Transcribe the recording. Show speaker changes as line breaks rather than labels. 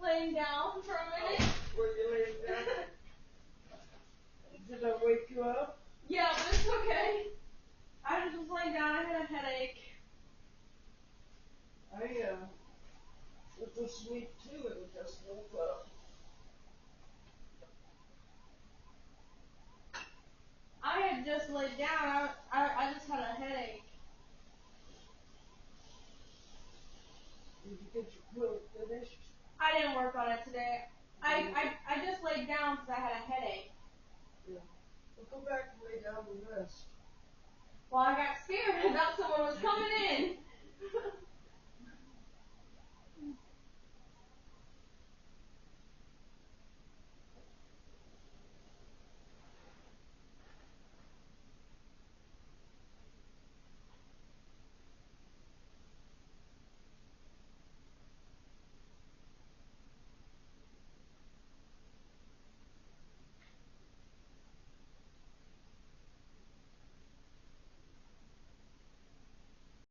laying down for a minute.
Were you laying down? Did I wake you up?
Yeah, but it's okay. I just was laying down. I had a headache.
I went to sleep too and just woke up.
I had just laid down. I just had a headache.
Did you get your quilt finished?
I didn't work on it today. I just laid down because I had a headache.
Yeah. Well, go back and lay down and rest.
Well, I got scared. I thought someone was coming in.